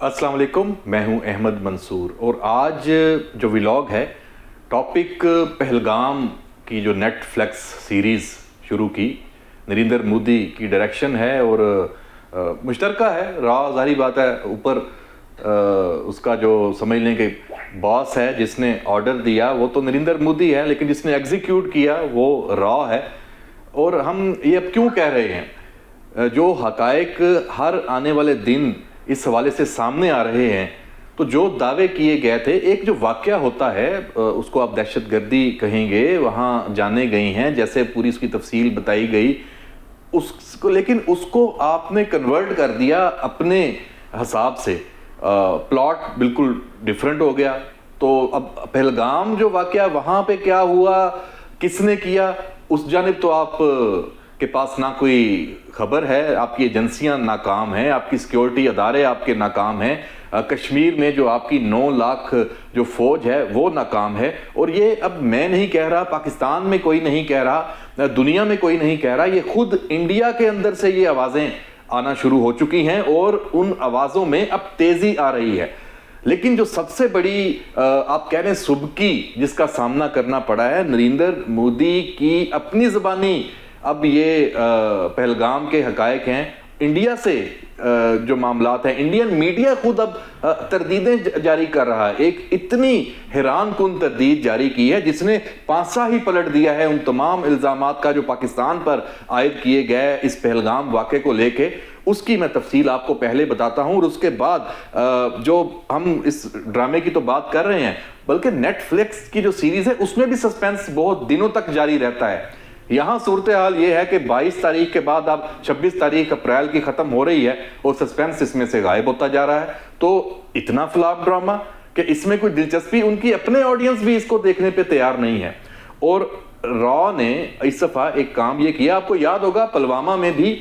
अस्सलाम वालेकुम, मैं हूं अहमद मंसूर और आज जो व्लॉग है टॉपिक पहलगाम की जो नेटफ्लिक्स सीरीज़ शुरू की, नरेंद्र मोदी की डायरेक्शन है और मुश्तरका है। ज़ाहिर बात है, ऊपर उसका जो समझ लें कि बॉस है जिसने ऑर्डर दिया वो तो नरेंद्र मोदी है, लेकिन जिसने एग्जीक्यूट किया वो रॉ है। और हम ये अब क्यों कह रहे हैं, जो हकायक हर आने वाले दिन इस हवाले से सामने आ रहे हैं, तो जो दावे किए गए थे, एक जो वाक़या होता है उसको आप दहशतगर्दी कहेंगे, वहाँ जाने गई हैं, जैसे पूरी उसकी तफसील बताई गई उसको, लेकिन उसको आपने कन्वर्ट कर दिया अपने हिसाब से, प्लॉट बिल्कुल डिफरेंट हो गया। तो अब पहलगाम जो वाक़या वहाँ पे क्या हुआ, किसने किया, उस जानिब तो आप के पास ना कोई खबर है, आपकी एजेंसियां नाकाम हैं, आपकी सिक्योरिटी अदारे आपके नाकाम हैं, कश्मीर में जो आपकी 9 लाख जो फौज है वो नाकाम है। और ये अब मैं नहीं कह रहा, पाकिस्तान में कोई नहीं कह रहा, दुनिया में कोई नहीं कह रहा, ये खुद इंडिया के अंदर से ये आवाज़ें आना शुरू हो चुकी हैं और उन आवाज़ों में अब तेज़ी आ रही है। लेकिन जो सबसे बड़ी आप कह रहे हैं सुबकी जिसका सामना करना पड़ा है, नरेंद्र मोदी की अपनी ज़बानी अब ये पहलगाम के हकायक हैं, इंडिया से जो मामलात हैं, इंडियन मीडिया खुद अब तरदीदें जारी कर रहा है। एक इतनी हैरान कुन तरदीद जारी की है जिसने पांसा ही पलट दिया है उन तमाम इल्ज़ामात का जो पाकिस्तान पर आयद किए गए इस पहलगाम वाक़े को लेके। उसकी मैं तफसील आपको पहले बताता हूं और उसके बाद जो हम इस ड्रामे की तो बात कर रहे हैं, बल्कि नेटफ्लिक्स की जो सीरीज़ है उसमें भी सस्पेंस बहुत दिनों तक जारी रहता है। यहाँ सूरत हाल ये है कि 22 तारीख के बाद अब 26 तारीख अप्रैल की ख़त्म हो रही है और सस्पेंस इसमें से गायब होता जा रहा है। तो इतना फ्लॉप ड्रामा कि इसमें कोई दिलचस्पी, उनकी अपने ऑडियंस भी इसको देखने पे तैयार नहीं है। और रॉ ने इस दफ़ा एक काम ये किया, आपको याद होगा पुलवामा में भी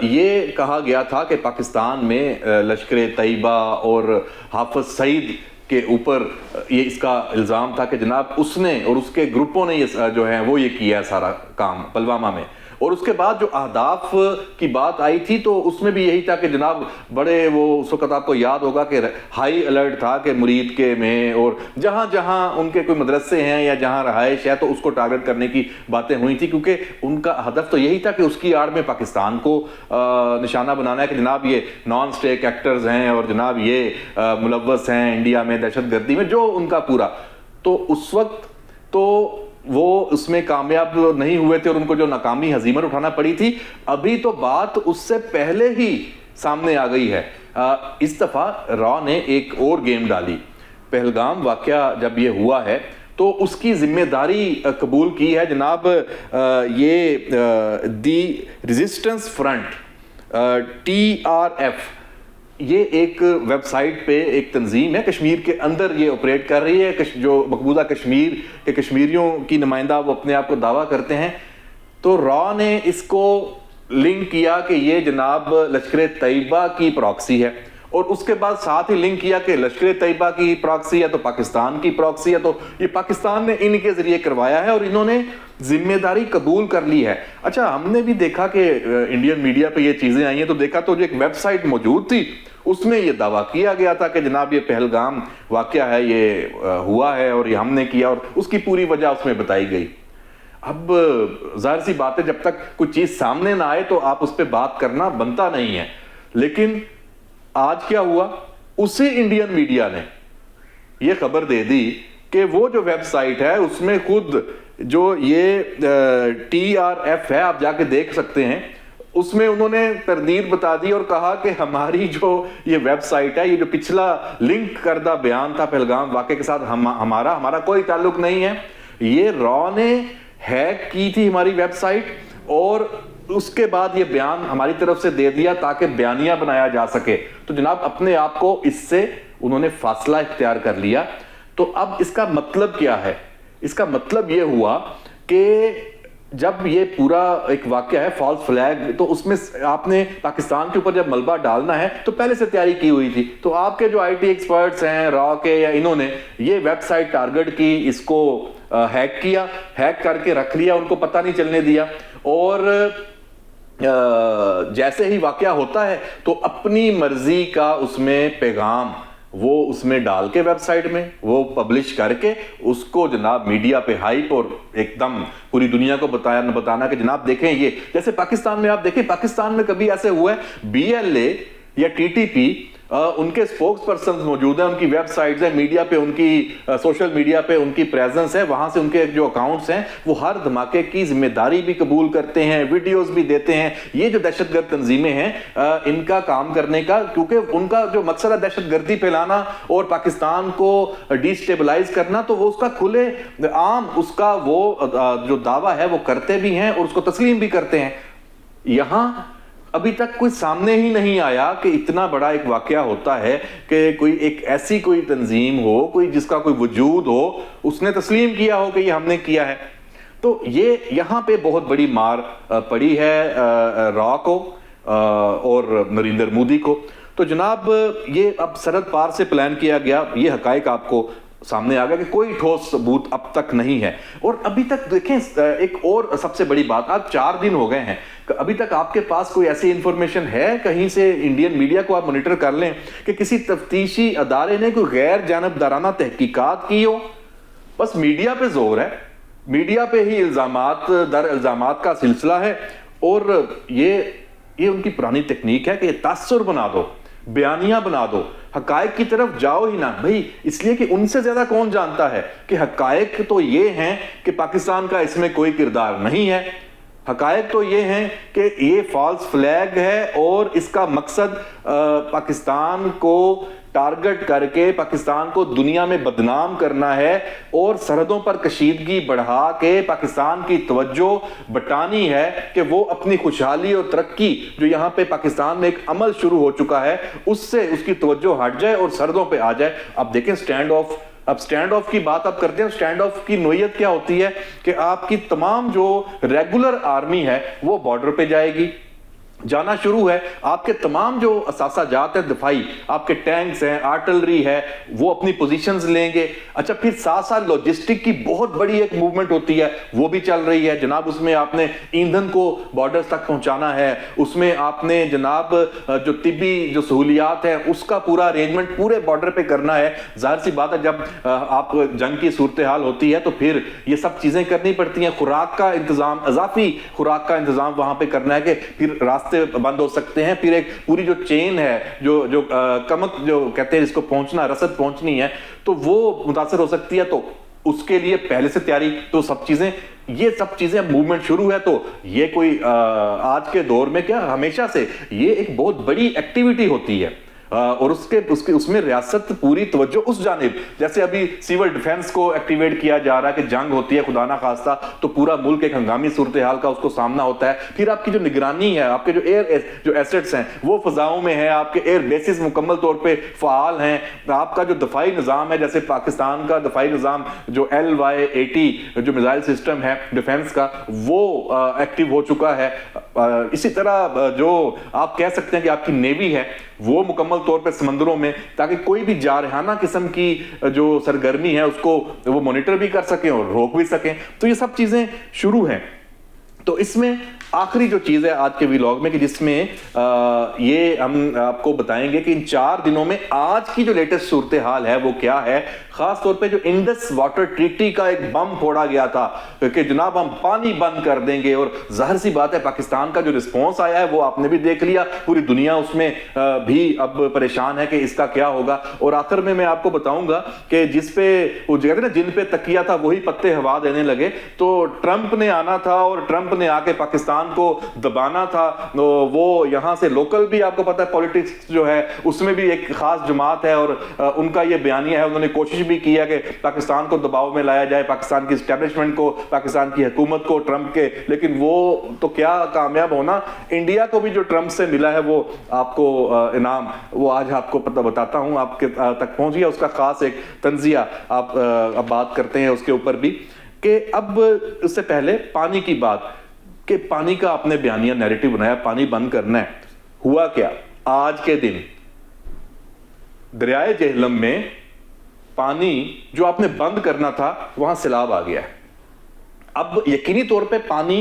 ये कहा गया था कि पाकिस्तान में लश्कर तैयबा और हाफिज सईद के ऊपर ये इसका इल्ज़ाम था कि जनाब उसने और उसके ग्रुपों ने ये जो है वो ये किया सारा काम पुलवामा में। और उसके बाद जो अहदाफ की बात आई थी तो उसमें भी यही था कि जनाब बड़े वो उस वक़्त आपको याद होगा कि हाई अलर्ट था कि मुरीद के में और जहाँ जहाँ उनके कोई मदरसे हैं या जहाँ रहायश है तो उसको टारगेट करने की बातें हुई थी, क्योंकि उनका हदफ तो यही था कि उसकी आड़ में पाकिस्तान को निशाना बनाना है कि जनाब ये नॉन स्टेट एक्टर्स हैं और जनाब ये मुलव्वस हैं इंडिया में दहशतगर्दी में, जो उनका पूरा। तो उस वक्त तो वो उसमें कामयाब नहीं हुए थे और उनको जो नाकामी हजीमत उठाना पड़ी थी। अभी तो बात उससे पहले ही सामने आ गई है। इस दफ़ा रॉ ने एक और गेम डाली। पहलगाम वाक़या जब ये हुआ है तो उसकी जिम्मेदारी कबूल की है जनाब ये दी रेजिस्टेंस फ्रंट TRF, ये एक वेबसाइट पे एक तंजीम है, कश्मीर के अंदर ये ऑपरेट कर रही है। जो मकबूजा कश्मीर के कश्मीरियों की नुमाइंदा वो अपने आप को दावा करते हैं। तो रॉ ने इसको लिंक किया कि ये जनाब लश्कर तैयबा की प्रॉक्सी है और उसके बाद साथ ही लिंक किया कि लश्कर तैयबा की प्रॉक्सी है तो पाकिस्तान की प्रॉक्सी है, तो ये पाकिस्तान ने इनके जरिए करवाया है और इन्होंने जिम्मेदारी कबूल कर ली है। अच्छा, हमने भी देखा कि इंडियन मीडिया पे ये चीज़ें आई हैं तो देखा तो जो एक वेबसाइट मौजूद थी उसमें ये दावा किया गया था कि जनाब ये पहलगाम वाक़या है, ये हुआ है और ये हमने किया और उसकी पूरी वजह उसमें बताई गई। अब जाहिर सी बात है, जब तक कुछ चीज़ सामने ना आए तो आप उस पर बात करना बनता नहीं है। लेकिन आज क्या हुआ, उसी इंडियन मीडिया ने ये खबर दे दी कि वो जो वेबसाइट है उसमें खुद जो ये TRF है, आप जाके देख सकते हैं, उसमें उन्होंने तरदीद बता दी और कहा कि हमारी जो ये वेबसाइट है, ये जो पिछला लिंक करदा बयान था पहलगाम वाक़े के साथ हमारा कोई ताल्लुक नहीं है। ये रॉ ने हैक की थी हमारी वेबसाइट और उसके बाद ये बयान हमारी तरफ से दे दिया ताकि बयानिया बनाया जा सके। तो जनाब अपने आप को इससे उन्होंने फासला इख्तियार कर लिया। तो अब इसका मतलब क्या है? इसका मतलब ये हुआ कि जब ये पूरा एक वाक़या है फॉल्स फ्लैग, तो उसमें आपने पाकिस्तान के ऊपर जब मलबा डालना है तो पहले से तैयारी की हुई थी। तो आपके जो IT एक्सपर्ट्स हैं रॉ के, या इन्होंने ये वेबसाइट टारगेट की, इसको हैक किया, हैक करके रख लिया, उनको पता नहीं चलने दिया। और जैसे ही वाकया होता है तो अपनी मर्जी का उसमें पैगाम वो उसमें डाल के वेबसाइट में वो पब्लिश करके उसको जनाब मीडिया पे हाइप और एकदम पूरी दुनिया को बताना कि जनाब देखें ये, जैसे पाकिस्तान में आप देखें, पाकिस्तान में कभी ऐसे हुआ है BLA या TTP उनके स्पोक्स पर्सन मौजूद हैं, उनकी वेबसाइट्स हैं, मीडिया पे उनकी सोशल मीडिया पे उनकी प्रेजेंस है, वहां से उनके जो अकाउंट्स हैं वो हर धमाके की जिम्मेदारी भी कबूल करते हैं, वीडियोस भी देते हैं। ये जो दहशतगर्द तंजीमें हैं इनका काम करने का, क्योंकि उनका जो मकसद है दहशतगर्दी फैलाना और पाकिस्तान को डिस्टेबलाइज करना, तो वो उसका खुले आम उसका वो जो दावा है वो करते भी हैं और उसको तस्लीम भी करते हैं। यहां अभी तक कोई सामने ही नहीं आया कि इतना बड़ा एक वाकया होता है कि कोई एक ऐसी कोई तंजीम हो, कोई जिसका कोई वजूद हो, उसने तस्लीम किया हो कि ये हमने किया है। तो ये यहाँ पे बहुत बड़ी मार पड़ी है रॉ को और नरेंद्र मोदी को। तो जनाब ये अब सरहद पार से प्लान किया गया, ये हकायक आपको सामने आ गया कि कोई ठोस सबूत अब तक नहीं है। और अभी तक देखें एक और सबसे बड़ी बात, आज 4 दिन हो गए हैं, अभी तक आपके पास कोई ऐसी इंफॉर्मेशन है कहीं से, इंडियन मीडिया को आप मॉनिटर कर लें कि किसी तफ्तीशी अदारे ने कोई गैर जानबदाराना तहकीकात की हो? बस मीडिया पे जोर है, मीडिया पे ही इल्जामात दर इल्जामात का सिलसिला है। और ये उनकी पुरानी तकनीक है कि तासुर बना दो, बयानियां बना दो, हकायक की तरफ जाओ ही ना भाई, इसलिए कि उनसे ज्यादा कौन जानता है कि हकायक तो ये हैं कि पाकिस्तान का इसमें कोई किरदार नहीं है। हकायक तो ये हैं कि ये फॉल्स फ्लैग है और इसका मकसद पाकिस्तान को टारगेट करके पाकिस्तान को दुनिया में बदनाम करना है और सरहदों पर कशीदगी बढ़ा के पाकिस्तान की तवज्जो बटानी है कि वो अपनी खुशहाली और तरक्की जो यहाँ पे पाकिस्तान में एक अमल शुरू हो चुका है उससे उसकी तवज्जो हट जाए और सरहदों पे आ जाए। अब देखें स्टैंड ऑफ, अब स्टैंड ऑफ की बात आप करते हैं, स्टैंड ऑफ की नोयत क्या होती है कि आपकी तमाम जो रेगुलर आर्मी है वो बॉर्डर पे जाएगी, जाना शुरू है, आपके तमाम जो असासाजात है दिफाई, आपके टैंक्स हैं, आर्टिलरी है, वो अपनी पोजीशंस लेंगे। अच्छा, फिर साथ साथ लॉजिस्टिक की बहुत बड़ी एक मूवमेंट होती है, वो भी चल रही है जनाब। उसमें आपने ईंधन को बॉर्डर्स तक पहुंचाना है, उसमें आपने जनाब जो तिब्बी जो सहूलियात है उसका पूरा अरेंजमेंट पूरे बॉर्डर पे करना है। जाहिर सी बात है जब आप जंग की सूरत हाल होती है तो फिर ये सब चीजें करनी पड़ती हैं। खुराक का इंतजाम, अजाफी खुराक का इंतजाम वहां पे करना है कि फिर रास्ते बंद हो सकते हैं, फिर एक पूरी जो चेन है जो कमक जो कहते हैं इसको पहुंचना, रसद पहुंचनी है, तो वो मुतासर हो सकती है। तो उसके लिए पहले से तैयारी, तो ये सब चीजें मूवमेंट शुरू है। तो ये कोई आज के दौर में क्या, हमेशा से ये एक बहुत बड़ी एक्टिविटी होती है और उसमें रियासत पूरी तवज्जो उस जानिब, जैसे अभी सिविल डिफेंस को एक्टिवेट किया जा रहा है कि जंग होती है खुदा ना खास्ता तो पूरा मुल्क एक हंगामी सूरत हाल का उसको सामना होता है। फिर आपकी जो निगरानी है, आपके जो जो एसेट्स हैं वो फजाओं में है, आपके एयर बेसिस मुकम्मल तौर पे फाल हैं, आपका जो दफाई निज़ाम है, जैसे पाकिस्तान का दफाई निज़ाम जो LY-80 जो मिसाइल सिस्टम है डिफेंस का वो एक्टिव हो चुका है। इसी तरह जो आप कह सकते हैं कि आपकी नेवी है वो मुकम्मल तौर पे समंदरों में, ताकि कोई भी जारहाना किस्म की जो सरगर्मी है उसको वो मॉनिटर भी कर सकें और रोक भी सकें। तो ये सब चीजें शुरू हैं। तो इसमें आखिरी जो चीज है आज के व्लॉग में कि जिसमें ये हम आपको बताएंगे कि इन 4 दिनों में आज की जो लेटेस्ट सूरत हाल है वो क्या है। खास तौर पे जो इंडस वाटर ट्रीटी का एक बम फोड़ा गया था कि जनाब हम पानी बंद कर देंगे, और जाहिर सी बात है पाकिस्तान का जो रिस्पॉन्स आया है वो आपने भी देख लिया, पूरी दुनिया उसमें भी अब परेशान है कि इसका क्या होगा। और आखिर में मैं आपको बताऊंगा कि जिस पे वो कहते ना जिन पे तकिया था वही पत्ते हवा देने लगे, तो ट्रंप ने आना था और ट्रंप ने आके पाकिस्तान को दबाना था। वो यहां से लोकल भी आपको पता है पॉलिटिक्स जो है उसमें भी एक खास जमात है और उनका ये बयानिया है, उन्होंने कोशिश भी किया कि पाकिस्तान को दबाव में लाया जाए, पाकिस्तान की एस्टेब्लिशमेंट को, पाकिस्तान की हुकूमत को ट्रंप के, लेकिन वो तो क्या कामयाब होना। इंडिया को भी जो ट्रंप से मिला है वो आपको इनाम वो आज आपको पता बताता हूं, आपके तक पहुंच गया उसका खास एक तंजिया। आप अब बात करते हैं उसके ऊपर भी कि अब उससे पहले पानी की बात, कि पानी का आपने बयानिया नैरेटिव बनाया, पानी बंद करना है। हुआ क्या, आज के दिन दरियाए जेहलम में पानी जो आपने बंद करना था वहां सैलाब आ गया है। अब यकीनी तौर पे पानी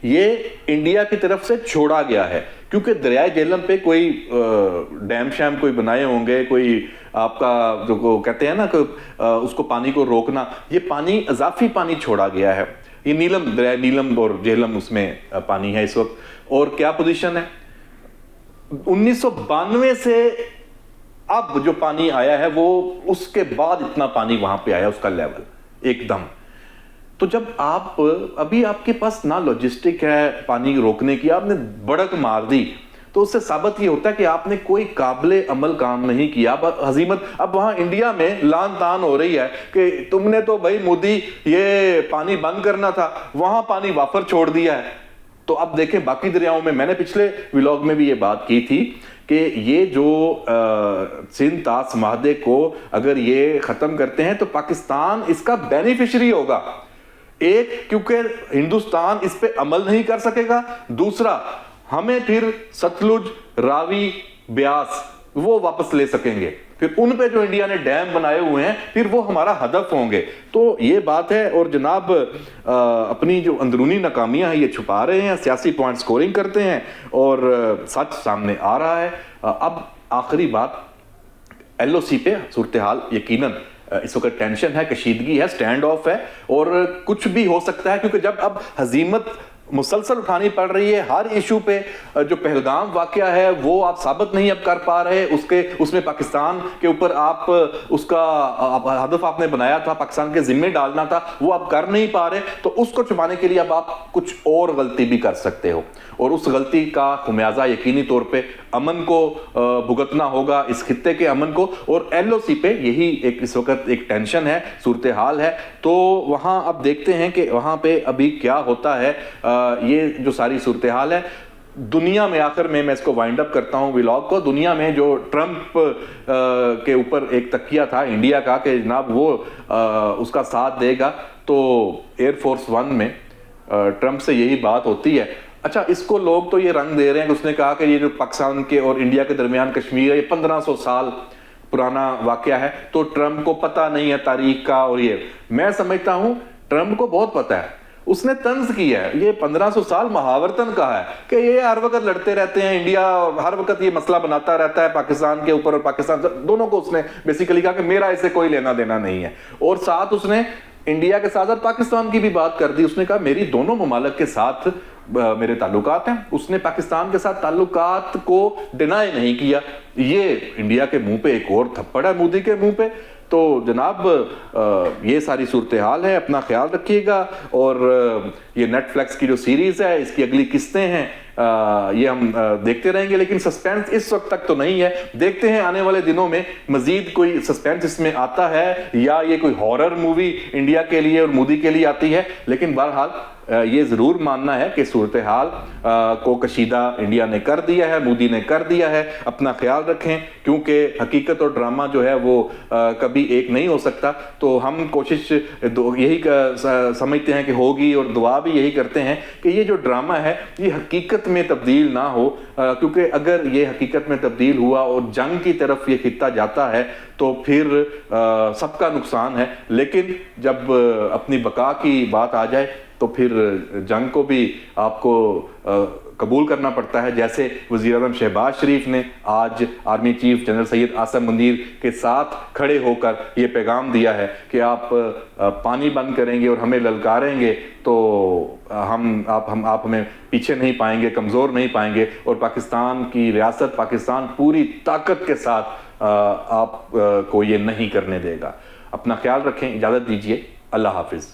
یہ انڈیا کی طرف سے چھوڑا گیا ہے، کیونکہ دریائے جہلم پہ کوئی ڈیم شیم کوئی بنائے ہوں گے، کوئی آپ کا جو کہتے ہیں نا کہ اس کو پانی کو روکنا، یہ پانی اضافی پانی چھوڑا گیا ہے. یہ نیلم، دریائے نیلم اور جہلم اس میں پانی ہے اس وقت. اور کیا پوزیشن ہے 1992 سے اب جو پانی آیا ہے وہ اس کے بعد اتنا پانی وہاں پہ آیا، اس کا لیول ایک دم. تو جب آپ ابھی آپ کے پاس نہ لاجسٹک ہے پانی روکنے کی، آپ نے بڑک مار دی، تو اس سے ثابت یہ ہوتا ہے کہ آپ نے کوئی قابل عمل کام نہیں کیا. ہزیمت اب وہاں انڈیا میں لان تان ہو رہی ہے کہ تم نے تو بھائی مودی یہ پانی بند کرنا تھا، وہاں پانی وافر چھوڑ دیا ہے. تو اب دیکھیں باقی دریاؤں میں نے پچھلے ولاگ میں بھی یہ بات کی تھی کہ یہ جو سندھ طاس معاہدے کو اگر یہ ختم کرتے ہیں تو پاکستان اس کا بینیفیشری ہوگا. ایک، کیونکہ ہندوستان اس پہ عمل نہیں کر سکے گا. دوسرا، ہمیں پھر ستلج، راوی، بیاس وہ واپس لے سکیں گے. پھر ان پہ جو انڈیا نے ڈیم بنائے ہوئے ہیں پھر وہ ہمارا ہدف ہوں گے. تو یہ بات ہے. اور جناب اپنی جو اندرونی ناکامیاں ہیں یہ چھپا رہے ہیں، سیاسی پوائنٹ سکورنگ کرتے ہیں اور سچ سامنے آ رہا ہے. اب آخری بات، ایل او سی پہ صورتحال یقیناً اس وقت ٹینشن ہے، کشیدگی ہے، سٹینڈ آف ہے اور کچھ بھی ہو سکتا ہے، کیونکہ جب اب ہزیمت مسلسل اٹھانی پڑ رہی ہے ہر ایشو پہ. جو پہلگام واقعہ ہے وہ آپ ثابت نہیں اب کر پا رہے، اس میں پاکستان کے اوپر آپ اس کا ہدف آپ نے بنایا تھا، پاکستان کے ذمے ڈالنا تھا، وہ آپ کر نہیں پا رہے. تو اس کو چھپانے کے لیے اب آپ کچھ اور غلطی بھی کر سکتے ہو، اور اس غلطی کا خمیازہ یقینی طور پہ امن کو بھگتنا ہوگا، اس خطے کے امن کو. اور ایل او سی پہ یہی ایک اس وقت ایک ٹینشن ہے، صورتحال ہے. تو وہاں اب دیکھتے ہیں کہ وہاں پہ ابھی کیا ہوتا ہے. یہ جو ساری صورتحال ہے دنیا میں، آخر میں اس کو وائنڈ اپ کرتا ہوں ولاگ کو، دنیا میں جو ٹرمپ کے اوپر ایک تکیہ تھا انڈیا کا کہ جناب وہ اس کا ساتھ دے گا، تو ایئر فورس ون میں ٹرمپ سے یہی بات ہوتی ہے. اچھا، اس کو لوگ تو یہ رنگ دے رہے ہیں کہ اس نے کہا کہ یہ جو پاکستان کے اور انڈیا کے درمیان کشمیر ہے یہ 1500 سال پرانا واقعہ ہے، تو ٹرمپ کو پتہ نہیں ہے تاریخ کا. اور یہ میں سمجھتا ہوں ٹرمپ کو بہت پتہ ہے، اس نے طنز کیا ہے. یہ 1500 سال محاورتن کہا ہے کہ یہ ہر وقت لڑتے رہتے ہیں، انڈیا ہر وقت یہ مسئلہ بناتا رہتا ہے پاکستان کے اوپر، اور پاکستان دونوں کو اس نے بیسیکلی کہا کہ میرا اس سے کوئی لینا دینا نہیں ہے. اور ساتھ اس نے انڈیا کے ساتھ ساتھ پاکستان کی بھی بات کر دی. اس نے کہا میری دونوں ممالک کے ساتھ میرے تعلقات ہیں. اس نے پاکستان کے ساتھ تعلقات کو ڈینائی نہیں کیا. یہ انڈیا کے منہ پہ ایک اور تھپڑ ہے مودی کے منہ پہ. تو جناب یہ ساری صورتحال ہے، اپنا خیال رکھیے گا. اور یہ نیٹ فلیکس کی جو سیریز ہے اس کی اگلی قسطیں ہیں یہ ہم دیکھتے رہیں گے، لیکن سسپینس اس وقت تک تو نہیں ہے. دیکھتے ہیں آنے والے دنوں میں مزید کوئی سسپینس اس میں آتا ہے یا یہ کوئی ہارر مووی انڈیا کے لیے اور مودی کے لیے آتی ہے. لیکن بہرحال یہ ضرور ماننا ہے کہ صورتحال کو کشیدہ انڈیا نے کر دیا ہے، مودی نے کر دیا ہے. اپنا خیال رکھیں، کیونکہ حقیقت اور ڈرامہ جو ہے وہ کبھی ایک نہیں ہو سکتا. تو ہم کوشش یہی سمجھتے ہیں کہ ہوگی، اور دعا بھی یہی کرتے ہیں کہ یہ جو ڈرامہ ہے یہ حقیقت میں تبدیل نہ ہو، کیونکہ اگر یہ حقیقت میں تبدیل ہوا اور جنگ کی طرف یہ خطہ جاتا ہے تو پھر سب کا نقصان ہے. لیکن جب اپنی بقا کی بات آ جائے تو پھر جنگ کو بھی آپ کو قبول کرنا پڑتا ہے. جیسے وزیر اعظم شہباز شریف نے آج army chief general Syed Asim Munir کے ساتھ کھڑے ہو کر یہ پیغام دیا ہے کہ آپ پانی بند کریں گے اور ہمیں للکاریں گے تو آپ ہمیں پیچھے نہیں پائیں گے، کمزور نہیں پائیں گے، اور پاکستان کی ریاست، پاکستان پوری طاقت کے ساتھ آپ کو یہ نہیں کرنے دے گا. اپنا خیال رکھیں، اجازت دیجیے، اللہ حافظ.